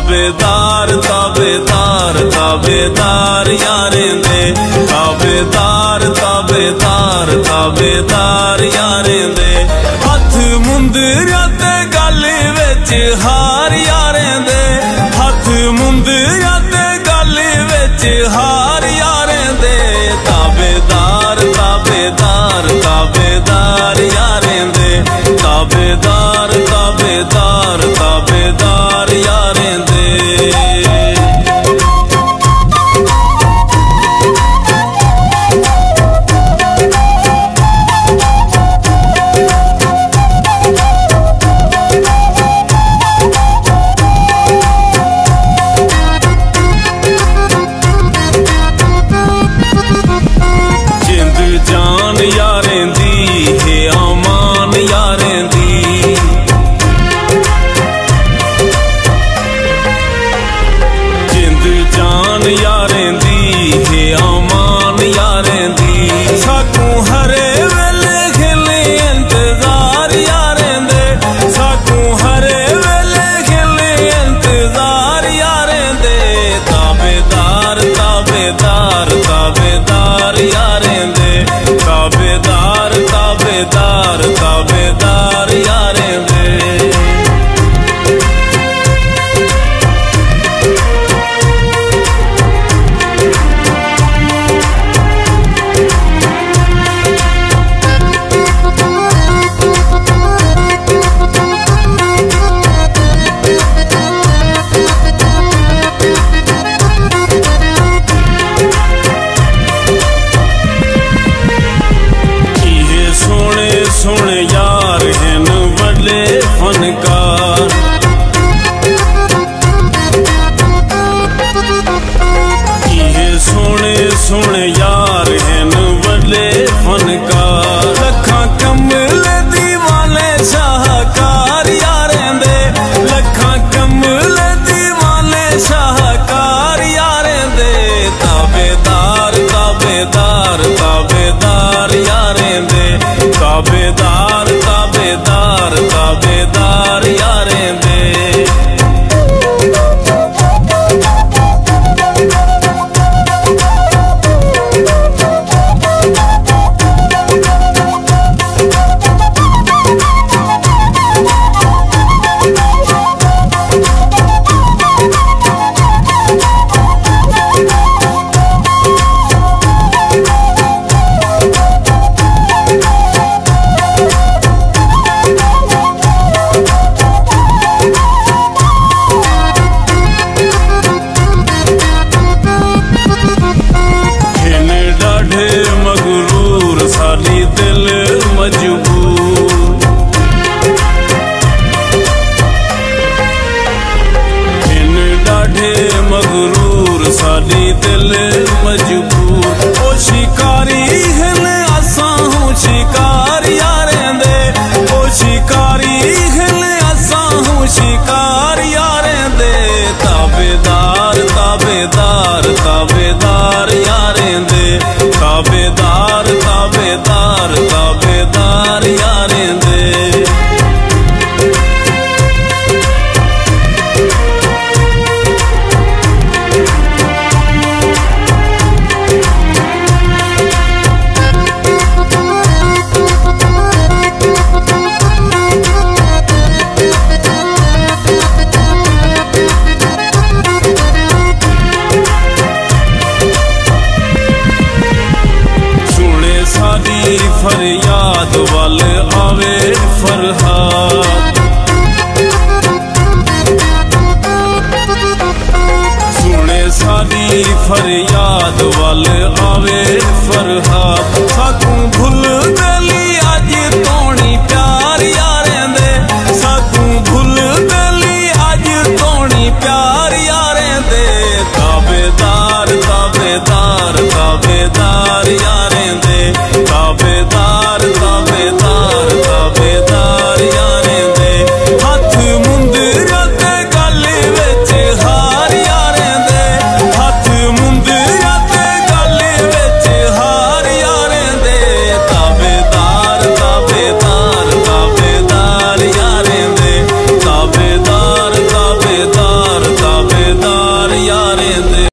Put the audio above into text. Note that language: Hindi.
ताबेदार ताबेदार ताबेदार यारें दे, ताबेदार ताबेदार ताबेदार यारें दे। हथ मुंदरिया ते गल विच हार यारें दे, हथ मुंदरिया ते गल विच हार यारें दे। ताबेदार ताबेदार ताबेदार यारें दे, ताबेदार ताबेदार ताबेदार यारें दे। जान यारें दी है अमान यारें दी, जिंद जान यारें दी है अमान यारें दी। साकू हरे वेले खिले इंतजार यारें दे, साकू हरे वेले खिले इंतजार यारें दे। ताबेदार ताबेदार ताबेदार यारें दे, ताबेदार ताबेदार ताबेदार यारें दे। सोने यार हैं बड़े फनकार, ये सोने सोने यार हैं बड़े फनकार। लखा कमल दीवाने शाहकार यारें दे, लखा कमल दीवाने शाहकार यारें दे। ताबेदार ताबेदार ताबेदार यारें दे, ताबेदार ताबेदार ताबेदार यारें दे। मगरूर साली दिल मजबूर, इन डाढ़े मगरूर साली दिल मजबूर। ओ शिकारी हिन असां हूं शिकार यारें दे, ओ शिकारी हिन असां हूं शिकार यारें दे। ताबेदार ताबेदार ताबेदार यारें दे, ताबेदार ताबेदार ताबेदार यारें दे। फरियाद वाल आवे फरहाद, सुने सारी फरियाद वाल आवे फरहाद।